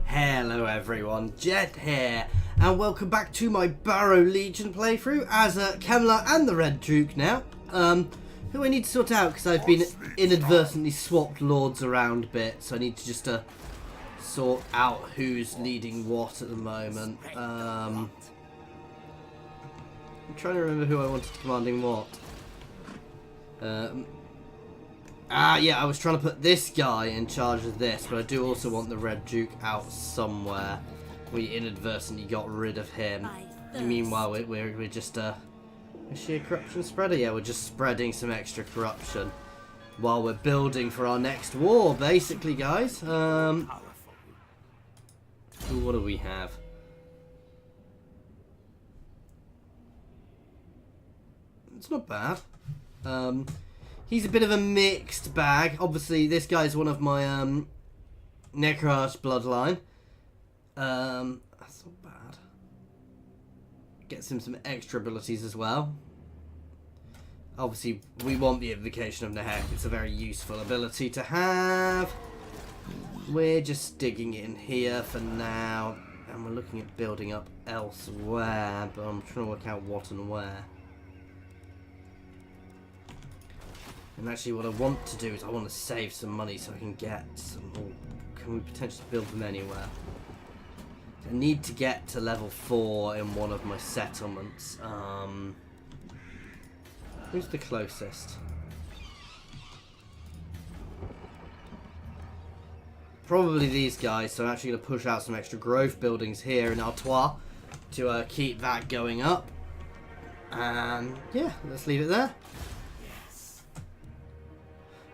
Hello everyone, Jet here, and welcome back to my Barrow Legion playthrough as Kemmler and the Red Duke now, who I need to sort out because I've been inadvertently swapped lords around a bit, so I need to just sort out who's leading what at the moment. I'm trying to remember who I wanted commanding what. Yeah, I was trying to put this guy in charge of this, but I do also want the Red Duke out somewhere. We inadvertently got rid of him. Meanwhile, we're just, is she a corruption spreader? Yeah, we're just spreading some extra corruption while we're building for our next war, basically, guys. What do we have? It's not bad. He's a bit of a mixed bag. Obviously, this guy's one of my Necroarch bloodline. That's not bad. Gets him some extra abilities as well. Obviously, we want the Invocation of Nehek. It's a very useful ability to have. We're just digging in here for now. And we're looking at building up elsewhere. But I'm trying to work out what and where. And actually what I want to do is I want to save some money so I can get some, or can we potentially build them anywhere? I need to get to level 4 in one of my settlements. Who's the closest? Probably these guys, so I'm actually going to push out some extra growth buildings here in Artois to keep that going up. And yeah, let's leave it there.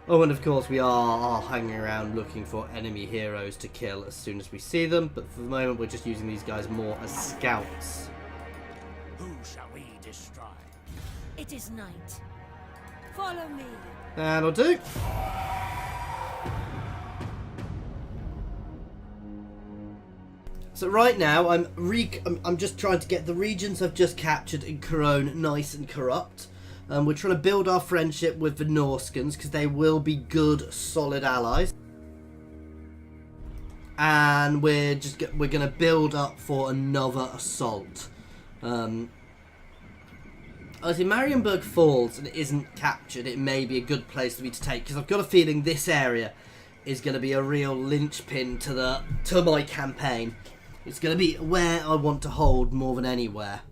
Oh, and of course we are hanging around looking for enemy heroes to kill as soon as we see them, but for the moment we're just using these guys more as scouts. Who shall we destroy? It is night. Follow me. That'll do. So right now I'm just trying to get the regions I've just captured in Corone nice and corrupt. We're trying to build our friendship with the Norskans because they will be good, solid allies. And we're going to build up for another assault. As Marienburg falls and it isn't captured, it may be a good place for me to take because I've got a feeling this area is going to be a real linchpin to my campaign. It's going to be where I want to hold more than anywhere.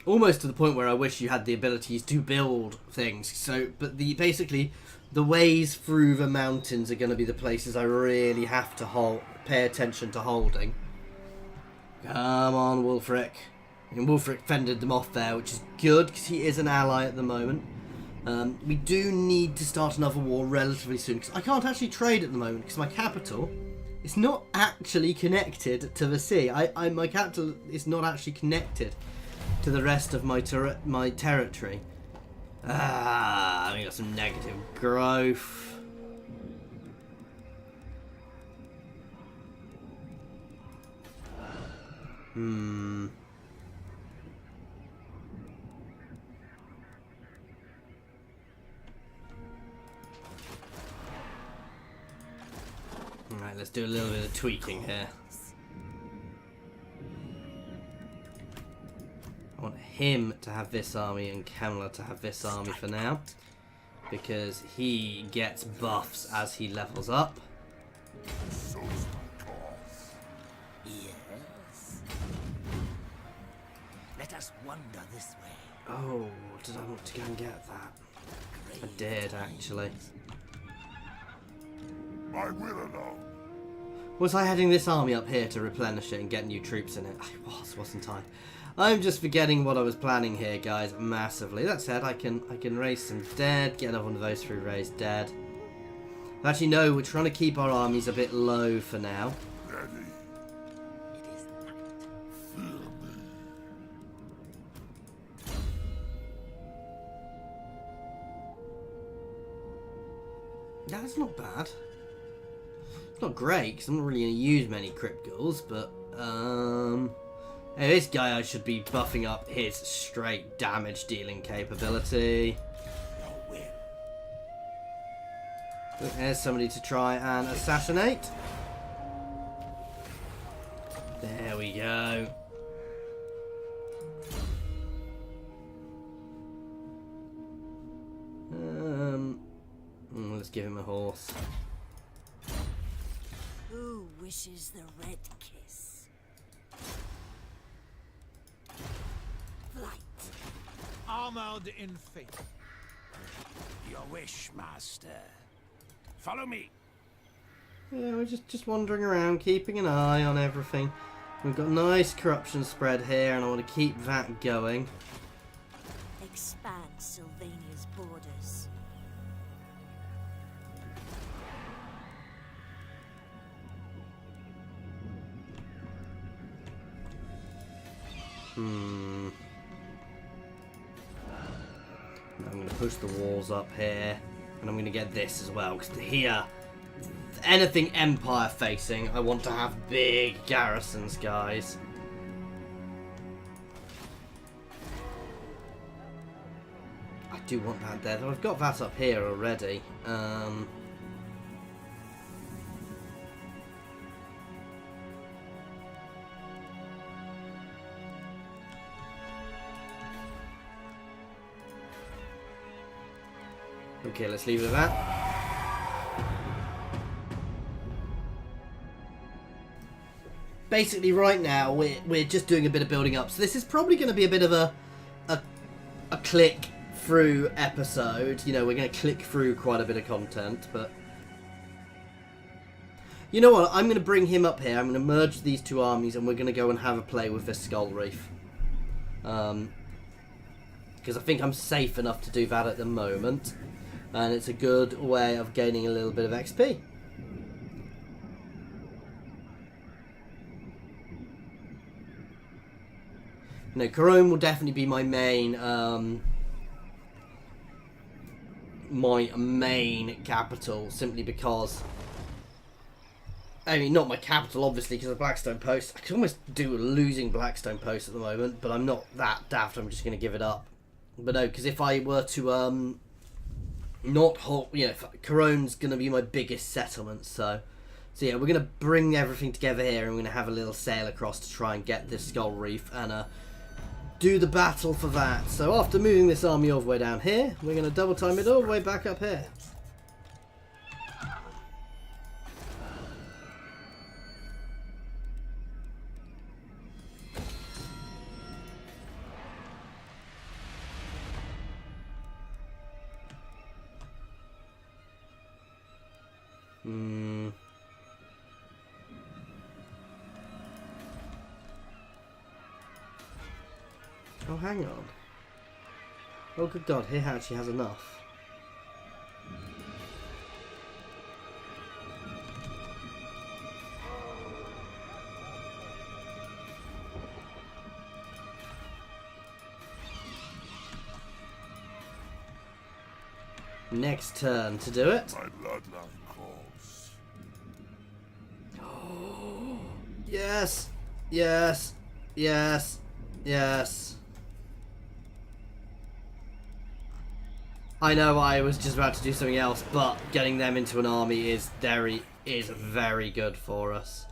Almost to the point where I wish you had the abilities to build things. So, but basically, the ways through the mountains are going to be the places I really have to pay attention to holding. Come on, Wulfric. And Wulfric fended them off there, which is good because he is an ally at the moment. We do need to start another war relatively soon because I can't actually trade at the moment because my capital is not actually connected to the sea. My capital is not actually connected to the rest of my territory. We got some negative growth. Alright, let's do a little bit of tweaking here. I want him to have this army and Kemmler to have this army for now, because he gets buffs as he levels up. Yes. Let us wander this way. Oh, did I want to go and get that? I did, actually. I will alone. Was I heading this army up here to replenish it and get new troops in it? I was, wasn't I? I'm just forgetting what I was planning here, guys, massively. That said, I can raise some dead, get another one of those through raised dead. Actually, no, we're trying to keep our armies a bit low for now. Ready. It is night. Feel me. That's not bad. It's not great, because I'm not really going to use many crypt ghouls, but, hey, this guy I should be buffing up his straight damage dealing capability. There's somebody to try and assassinate. There we go. Let's give him a horse. Who wishes the red kiss? Flight. Armored in faith. Your wish, master. Follow me. Yeah, we're just wandering around, keeping an eye on everything. We've got nice corruption spread here, and I want to keep that going. Expand Sylvania's borders. I'm going to push the walls up here, and I'm going to get this as well, because here, anything Empire facing, I want to have big garrisons, guys. I do want that there, though I've got that up here already. Okay, let's leave it at that. Basically, right now, we're just doing a bit of building up. So this is probably going to be a bit of a click through episode. You know, we're going to click through quite a bit of content, but you know what? I'm going to bring him up here. I'm going to merge these two armies, and we're going to go and have a play with this Skull Reef. Because I think I'm safe enough to do that at the moment. And it's a good way of gaining a little bit of XP. No, Chrome will definitely be my main capital, simply because, I mean, not my capital, obviously, because of Blackstone Post. I could almost do a losing Blackstone Post at the moment, but I'm not that daft. I'm just going to give it up. But no, because if I were to not hold, you know, Corone's going to be my biggest settlement, so yeah, we're going to bring everything together here, and we're going to have a little sail across to try and get this Skull Reef and do the battle for that. So after moving this army all the way down here, we're going to double time it all the way back up here. Oh, hang on. Oh, good God, here actually has enough. Next turn to do it. My bloodline calls. Yes, yes, yes, yes. I know I was just about to do something else, but getting them into an army is very good for us.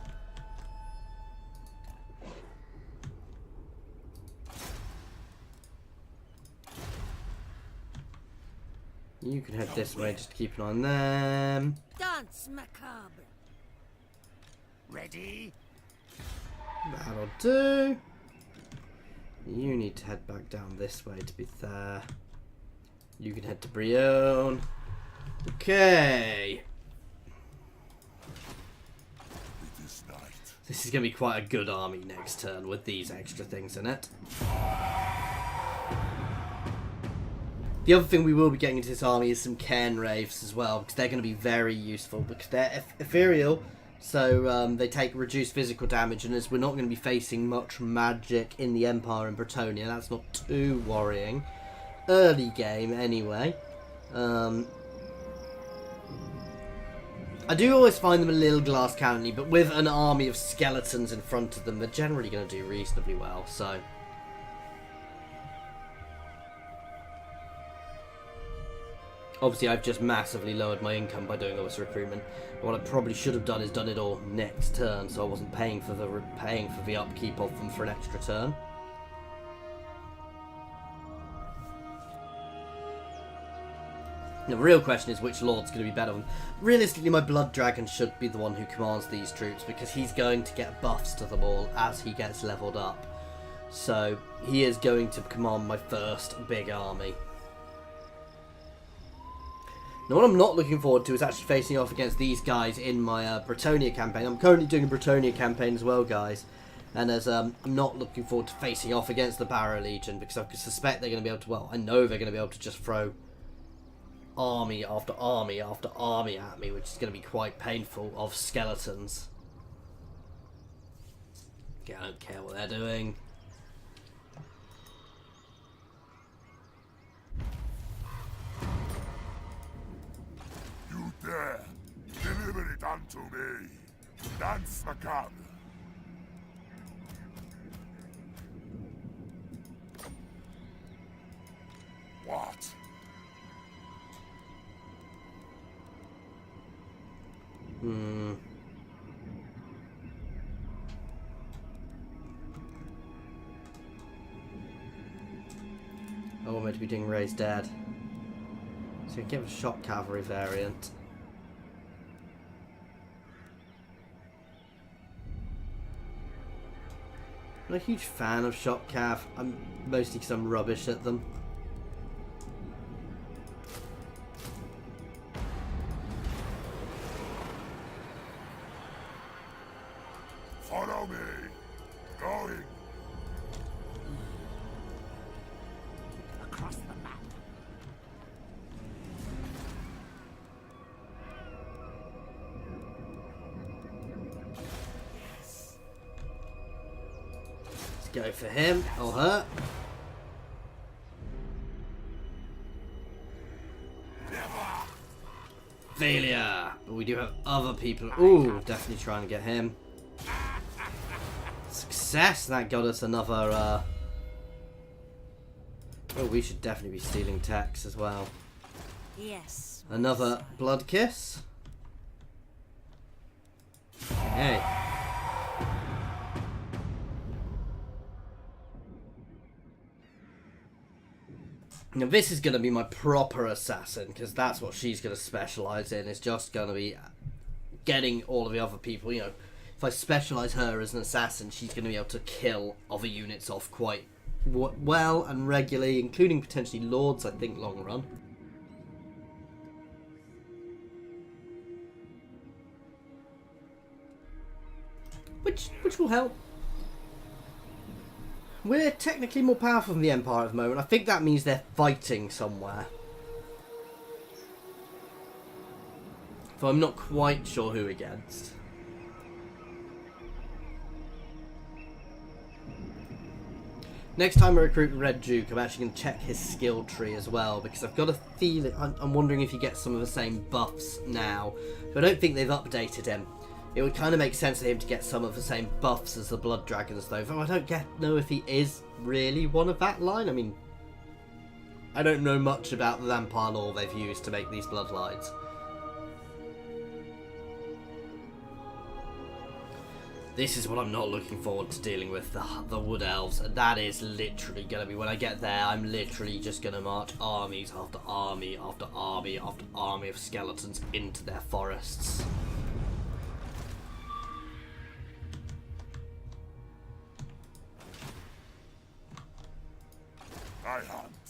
You can head this way, just keep an eye on them. Dance macabre. Ready? That'll do. You need to head back down this way to be fair. You can head to Brion. Okay. It is night. This is going to be quite a good army next turn with these extra things in it. The other thing we will be getting into this army is some Cairn Wraiths as well, because they're going to be very useful, because they're ethereal, so they take reduced physical damage, and as we're not going to be facing much magic in the Empire in Bretonnia, that's not too worrying. Early game, anyway. I do always find them a little glass cannony, but with an army of skeletons in front of them, they're generally going to do reasonably well, so... Obviously, I've just massively lowered my income by doing all this recruitment. What I probably should have done is done it all next turn, so I wasn't paying for the upkeep of them for an extra turn. The real question is which lord's going to be better. Realistically, my Blood Dragon should be the one who commands these troops because he's going to get buffs to them all as he gets leveled up. So he is going to command my first big army. Now what I'm not looking forward to is actually facing off against these guys in my Bretonnia campaign. I'm currently doing a Bretonnia campaign as well, guys. And as I'm not looking forward to facing off against the Barrow Legion because I suspect they're going to be able to, well, I know they're going to be able to just throw army after army after army at me, which is going to be quite painful, of skeletons. Okay, I don't care what they're doing. You dare deliver it unto me. Dance macabre. What? Oh, we're meant to be doing Raised Dead. So we can give a shock cavalry variant. I'm not a huge fan of shock cav. I'm mostly because I'm rubbish at them. Follow me. Going. Across the map. Let's go for him or her. Failure. But we do have other people. Ooh, definitely trying to get him. Success. That got us another. Oh, we should definitely be stealing techs as well. Yes. Another blood kiss. Okay. Now this is going to be my proper assassin, because that's what she's going to specialise in. It's just going to be getting all of the other people, you know. If I specialise her as an assassin, she's going to be able to kill other units off quite well and regularly, including potentially lords, I think, long run. Which will help. We're technically more powerful than the Empire at the moment. I think that means they're fighting somewhere. So I'm not quite sure who against. Next time I recruit Red Duke, I'm actually going to check his skill tree as well, because I've got a feeling, I'm wondering if he gets some of the same buffs now. So I don't think they've updated him. It would kind of make sense for him to get some of the same buffs as the Blood Dragons, though. Though I don't know if he is really one of that line. I mean, I don't know much about the Empire lore they've used to make these Bloodlines. This is what I'm not looking forward to dealing with, the Wood Elves. And that is literally going to be, when I get there, I'm literally just going to march armies after army after army after army of skeletons into their forests.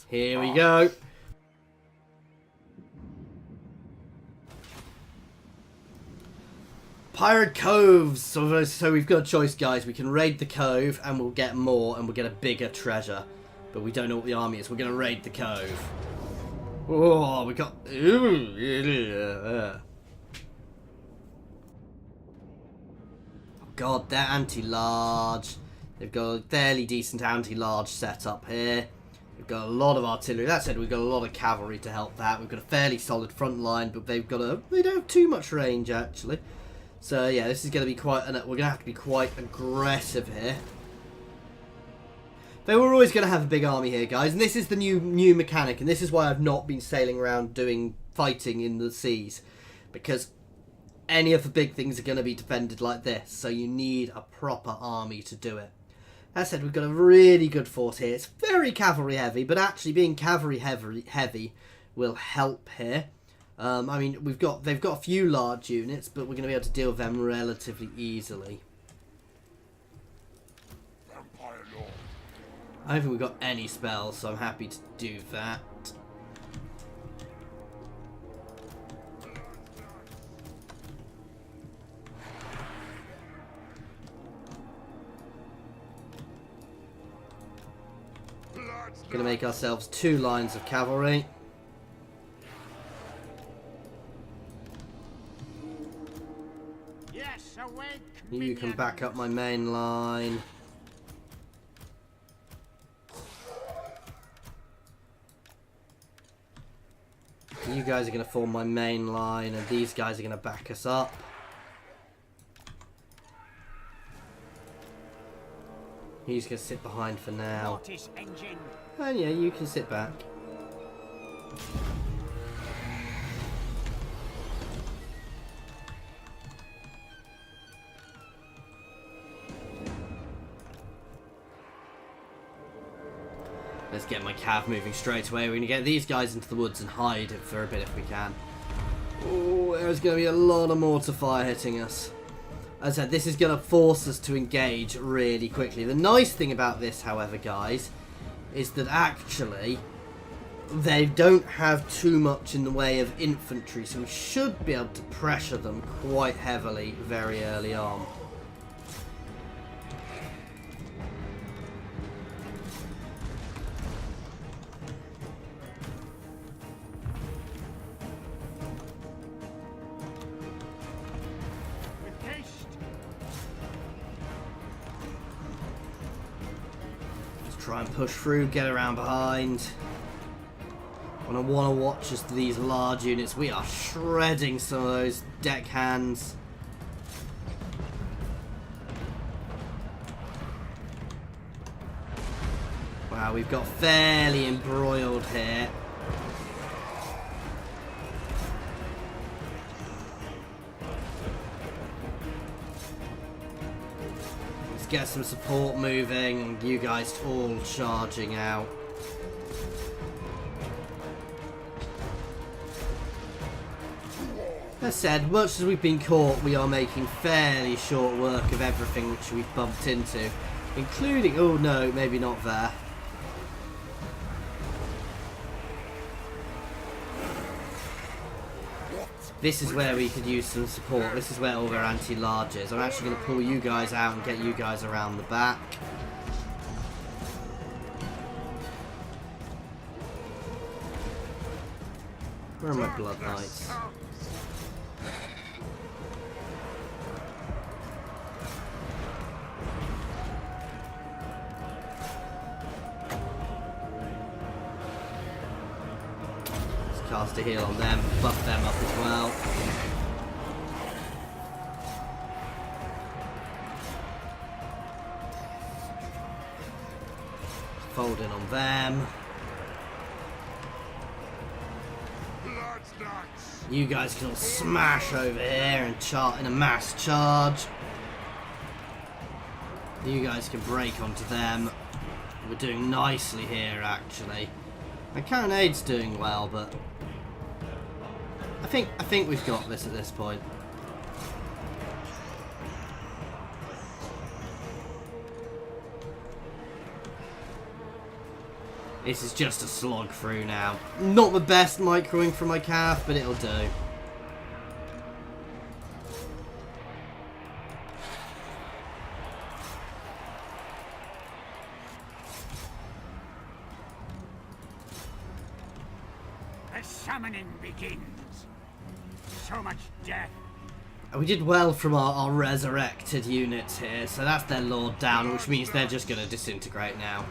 Here we go. Pirate Coves. So we've got a choice, guys. We can raid the cove and we'll get more and we'll get a bigger treasure. But we don't know what the army is. We're going to raid the cove. Oh, we got... Oh, God, they're anti-large. They've got a fairly decent anti-large setup here. We've got a lot of artillery. That said, we've got a lot of cavalry to help that. We've got a fairly solid front line, but they don't have too much range, actually. So, yeah, this is going to be quite... We're going to have to be quite aggressive here. They were always going to have a big army here, guys, and this is the new mechanic, and this is why I've not been sailing around doing fighting in the seas, because any of the big things are going to be defended like this, so you need a proper army to do it. As I said, we've got a really good force here. It's very cavalry heavy, but actually being cavalry heavy will help here. I mean, they've got a few large units, but we're going to be able to deal with them relatively easily. Vampire Lord. I don't think we've got any spells, so I'm happy to do that. Going to make ourselves 2 lines of cavalry. Yes, awake. You can back up my main line. You guys are going to form my main line, and these guys are going to back us up. He's going to sit behind for now. And yeah, you can sit back. Let's get my cav moving straight away. We're going to get these guys into the woods and hide for a bit if we can. Oh, there's going to be a lot of mortar fire hitting us. As I said, this is going to force us to engage really quickly. The nice thing about this, however, guys, is that actually they don't have too much in the way of infantry, so we should be able to pressure them quite heavily very early on. Try and push through, get around behind. And I want to watch as these large units. We are shredding some of those deckhands. Wow, we've got fairly embroiled here. Get some support moving, and you guys all charging out. As said, much as we've been caught, we are making fairly short work of everything which we've bumped into, including, oh no, maybe not there. This is where we could use some support. This is where all their anti-large is. I'm actually going to pull you guys out and get you guys around the back. Where are my blood knights? Cast a heal on them, buff them up as well. Fold in on them. You guys can all smash over here and chart in a mass charge. You guys can break onto them. We're doing nicely here, actually. My cannonade's doing well, but I think we've got this at this point. This is just a slog through now. Not the best microing from my calf, but it'll do. The summoning begins. So much death. We did well from our resurrected units here, so that's their lord down, which means they're just going to disintegrate now.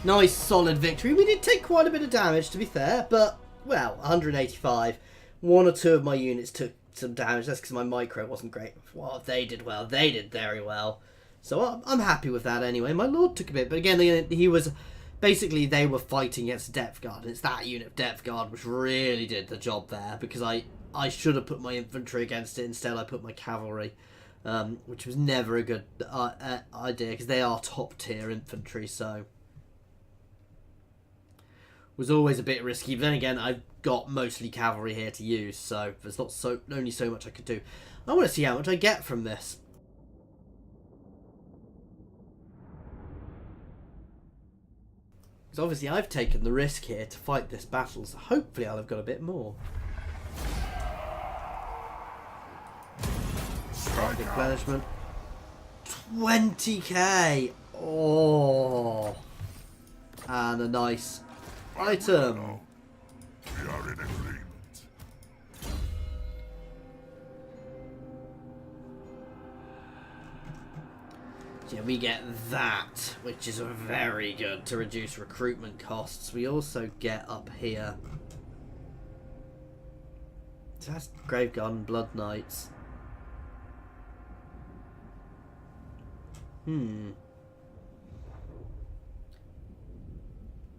Nice solid victory. We did take quite a bit of damage, to be fair, but, well, 185. One or two of my units took some damage. That's because my micro wasn't great. Well, they did well. They did very well. So I'm happy with that anyway. My lord took a bit, but again, he was... Basically, they were fighting against Depth Guard, and it's that unit of Depth Guard which really did the job there, because I should have put my infantry against it. Instead, I put my cavalry, which was never a good idea, because they are top-tier infantry, so... was always a bit risky. But then again, I've got mostly cavalry here to use, so there's not only so much I could do. I want to see how much I get from this. Because obviously I've taken the risk here to fight this battle, so hopefully I'll have got a bit more. Replenishment. 20k! Oh! And a nice item. We are in agreement. Yeah, we get that, which is very good to reduce recruitment costs. We also get up here. So that's Graveguard and Blood Knights.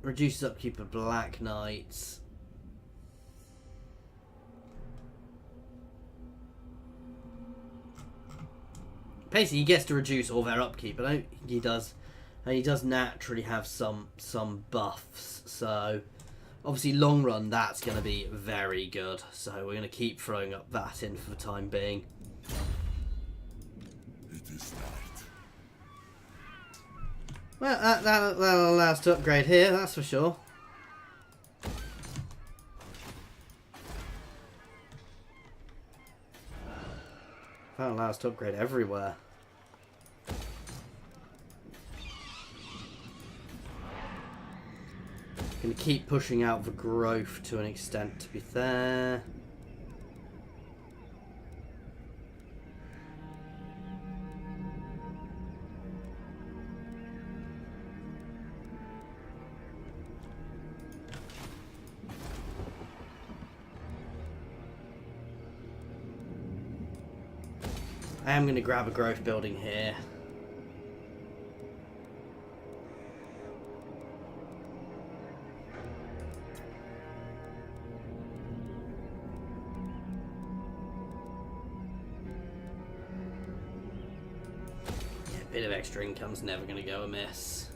Reduces upkeep of Black Knights. Basically, he gets to reduce all their upkeep, but I don't think he does. And he does naturally have some buffs. So, obviously, long run, that's going to be very good. So, we're going to keep throwing up that in for the time being. It is night. Well, that'll allow us to upgrade here, that's for sure. That'll allow us to upgrade everywhere. Gonna keep pushing out the growth to an extent, to be fair. I am going to grab a growth building here. Yeah, a bit of extra income's never going to go amiss.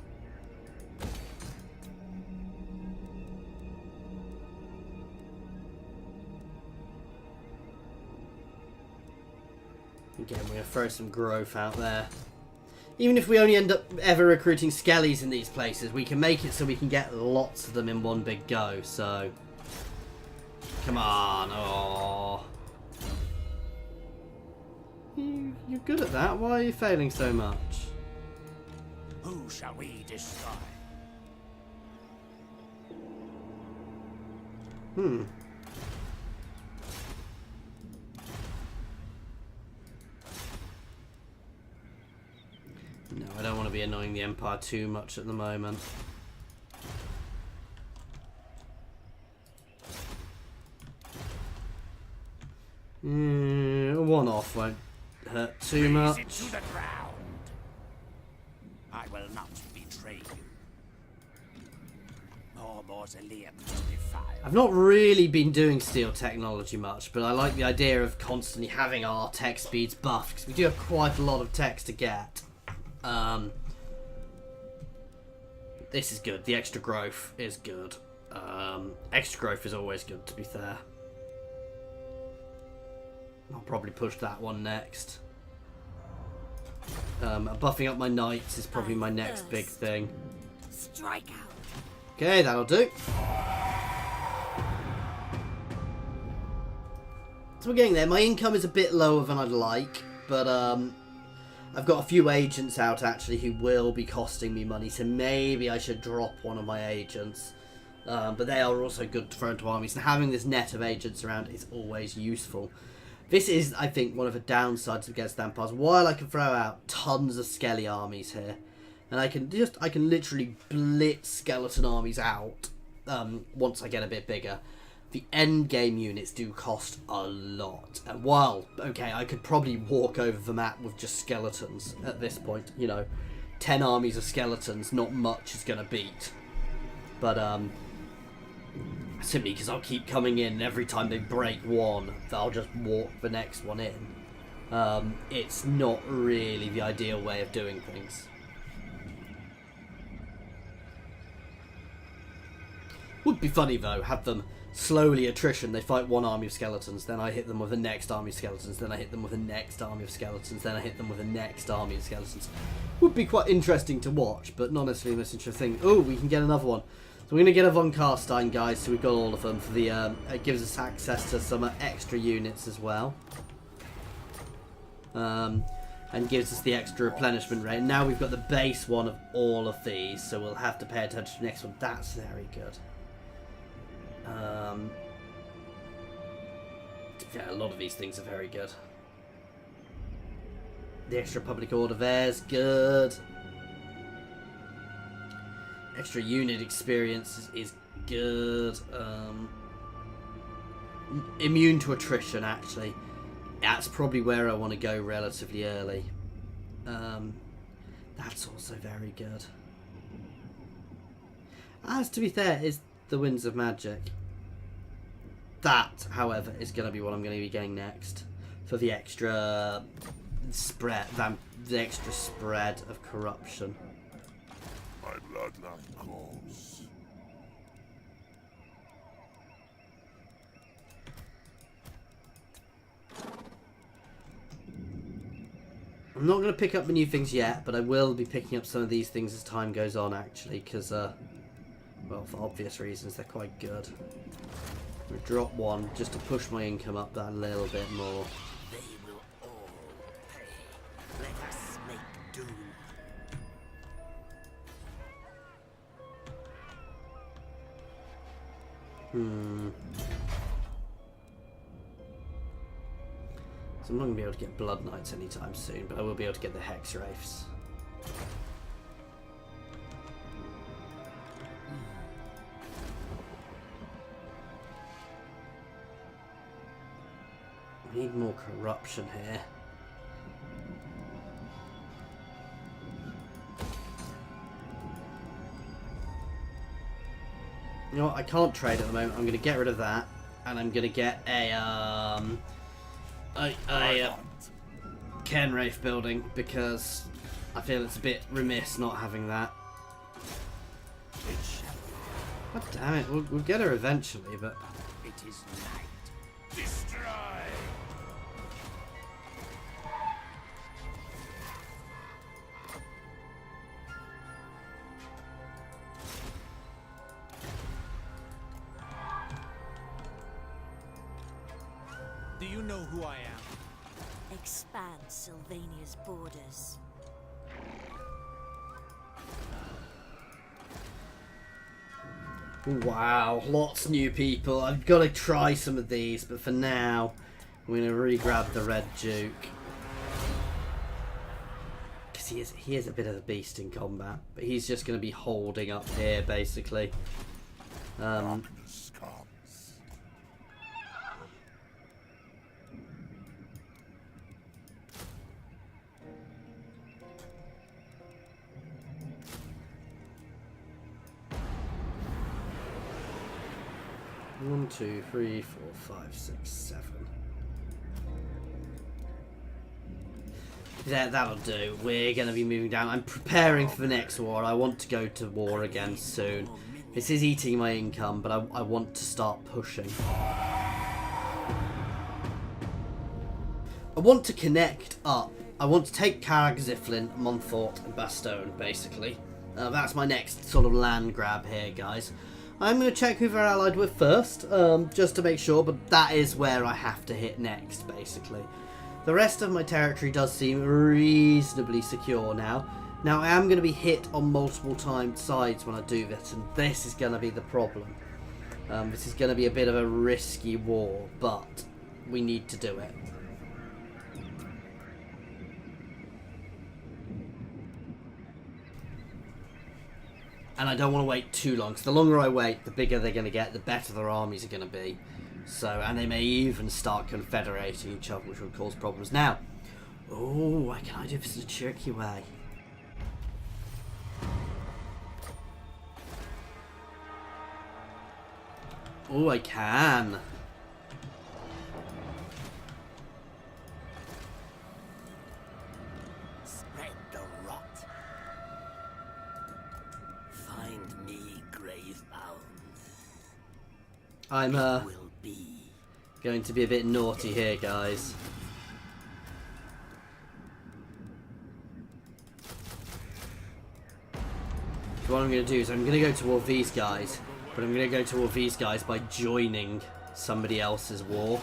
Again, we're going to throw some growth out there. Even if we only end up ever recruiting skellies in these places, we can make it so we can get lots of them in one big go, so... Come on, oh. You're good at that, why are you failing so much? Who shall we destroy? No, I don't want to be annoying the Empire too much at the moment. One off won't hurt too much. Raze it to the ground. I will not betray you. More mausoleums to defile. I've not really been doing steel technology much, but I like the idea of constantly having our tech speeds buffed, because we do have quite a lot of techs to get. This is good. The extra growth is good. Extra growth is always good, to be fair. I'll probably push that one next. Buffing up my knights is probably my next big thing. Strike out. Okay, that'll do. So we're getting there. My income is a bit lower than I'd like, but I've got a few agents out actually who will be costing me money, so maybe I should drop one of my agents. But they are also good to throw into armies, and having this net of agents around is always useful. This is, I think, one of the downsides against the Empires. While I can throw out tons of skelly armies here, and I can literally blitz skeleton armies out once I get a bit bigger. the end game units do cost a lot. And while, okay, I could probably walk over the map with just skeletons at this point, you know, 10 armies of skeletons, not much is going to beat. But, simply because I'll keep coming in, and every time they break one, I'll just walk the next one in. It's not really the ideal way of doing things. Would be funny though, have them slowly attrition. They fight one army of skeletons, then I hit them with the next army of skeletons, then I hit them with the next army of skeletons, then I hit them with the next army of skeletons. Would be quite interesting to watch, but not necessarily the most interesting. Oh, we can get another one. So we're going to get a von Karstein, guys, so we've got all of them for the, it gives us access to some extra units as well. And gives us the extra replenishment rate. And now we've got the base one of all of these, so we'll have to pay attention to the next one. That's very good. Yeah, a lot of these things are very good. The extra public order there's good. Extra unit experience is good. Immune to attrition, actually. That's probably where I want to go relatively early. That's also very good. As to be fair, is the Winds of Magic. That, however, is going to be what I'm going to be getting next for the extra spread, the extra spread of corruption. My bloodline calls. I'm not going to pick up the new things yet, but I will be picking up some of these things as time goes on, actually, because, well, for obvious reasons, they're quite good. I'm going to drop one just to push my income up that a little bit more. They will all pay. Let us make do. So I'm not going to be able to get Blood Knights anytime soon, but I will be able to get the Hex Wraiths. We need more corruption here. You know what, I can't trade at the moment. I'm going to get rid of that, and I'm going to get a Ken Wraith building, because I feel it's a bit remiss not having that. God damn it, we'll get her eventually, but... It is night. Destroy! Do you know who I am? Expand Sylvania's borders. Wow, lots of new people. I've got to try some of these, but for now, I'm going to re-grab the Red Duke. Because he is a bit of a beast in combat, but he's just going to be holding up here, basically. Darkness comes. One, 2, 3, 4, 5, 6, 7. Yeah, that'll do. We're going to be moving down. I'm preparing for the next war. I want to go to war again soon. This is eating my income, but I want to start pushing. I want to connect up. I want to take Carrag, Ziflin, Montfort, and Bastogne, basically. That's my next sort of land grab here, guys. I'm going to check who they're allied with first, just to make sure, but that is where I have to hit next, basically. The rest of my territory does seem reasonably secure now. Now, I am going to be hit on multiple sides when I do this, and this is going to be the problem. This is going to be a bit of a risky war, but we need to do it. And I don't want to wait too long, because the longer I wait, the bigger they're going to get, the better their armies are going to be. So, and they may even start confederating each other, which would cause problems. Now, oh, what can I do this in a tricky way? Oh, I can. Spread the rot. Find me grave bound. I'm Will be. going to be a bit naughty here, guys. So what I'm going to do is I'm going to go to war with these guys, but I'm going to go to war with these guys by joining somebody else's war.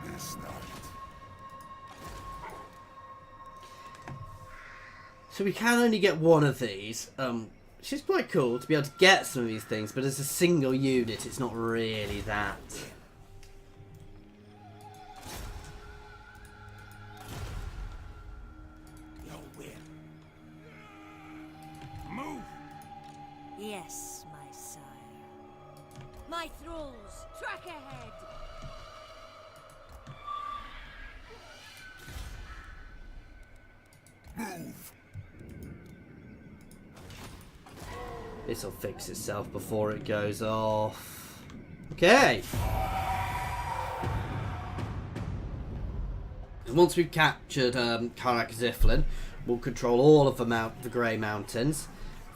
This night. So we can only get one of these, which is quite cool to be able to get some of these things, but as a single unit it's not really that. Your will. Move. Yes, my sire. My thralls, track ahead. Move. This'll fix itself before it goes off. Okay. And once we've captured Karak-Ziflin, we'll control all of the Grey Mountains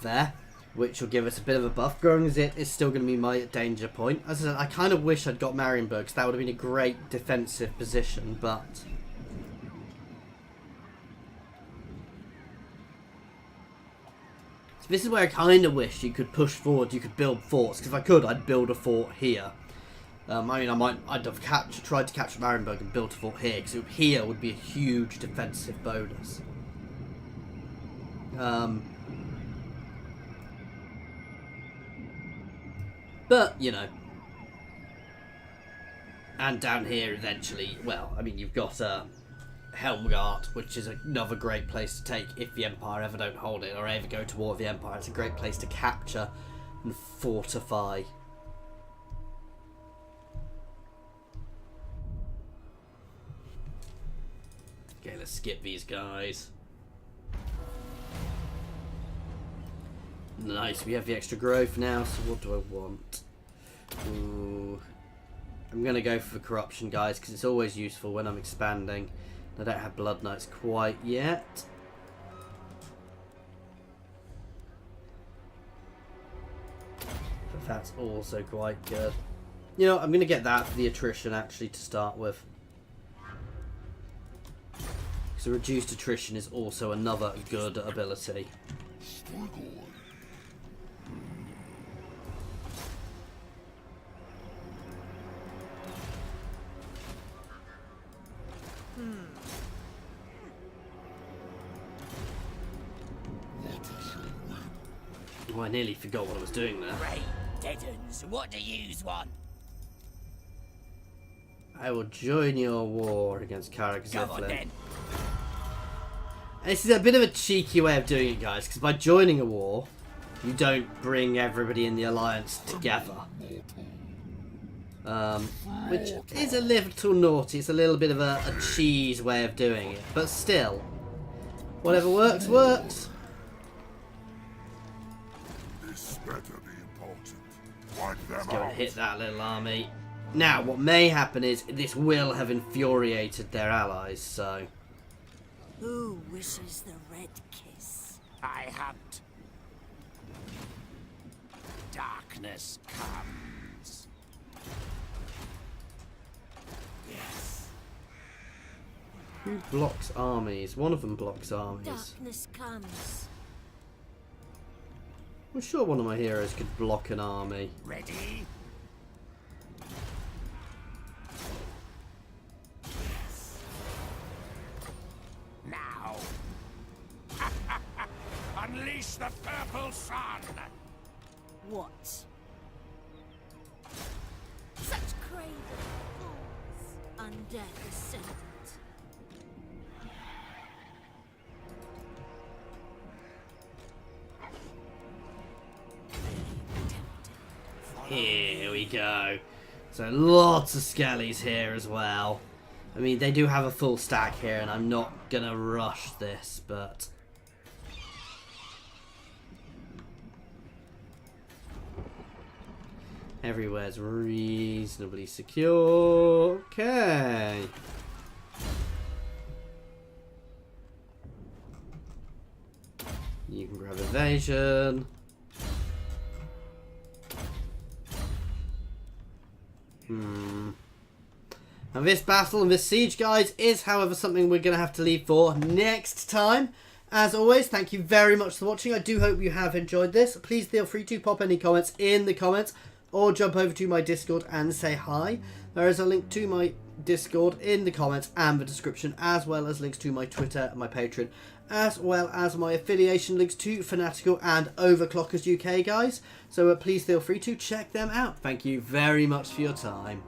there, which will give us a bit of a buff. Growing Zit is still going to be my danger point. As I said, I kind of wish I'd got Marienburg, because that would have been a great defensive position, but... This is where I kind of wish you could push forward, you could build forts, because if I could, I'd build a fort here. I mean, I'd have tried to capture Marienburg and build a fort here, because here would be a huge defensive bonus. But, you know. And down here, eventually, well, I mean, you've got Helmgart, which is another great place to take if the Empire ever don't hold it or ever go to war with the Empire. It's a great place to capture and fortify. Okay, let's skip these guys. Nice, we have the extra growth now, so what do I want? Ooh. I'm going to go for the corruption, guys, because it's always useful when I'm expanding. I don't have Blood Knights quite yet. But that's also quite good. You know, I'm going to get that for the attrition, actually, to start with. Because reduced attrition is also another good ability. Oh, I nearly forgot what I was doing there. Great deadens. What do you want? I will join your war against Come on Karak-Ziflin. then. This is a bit of a cheeky way of doing it, guys, because by joining a war, you don't bring everybody in the alliance together. Which is a little naughty. It's a little bit of a cheese way of doing it. But still, whatever works, works. This better be important. Wipe them Let's go and out. hit that little army. Now, what may happen is this will have infuriated their allies, so... Who wishes the red kiss? I hunt. Darkness comes. Yes. Who blocks armies? One of them blocks armies. Darkness comes. I'm sure one of my heroes could block an army. Ready? Now. Unleash the purple sun. What? Such craven fools. undead descendant. Here we go. So lots of skellies here as well. I mean, they do have a full stack here, and I'm not gonna rush this, but everywhere's reasonably secure. Okay. You can grab evasion. And this battle and this siege, guys, is, however, something we're going to have to leave for next time. As always, thank you very much for watching. I do hope you have enjoyed this. Please feel free to pop any comments in the comments or jump over to my Discord and say hi. There is a link to my Discord in the comments and the description, as well as links to my Twitter and my Patreon, as well as my affiliation links to Fanatical and Overclockers UK, guys. So please feel free to check them out. Thank you very much for your time.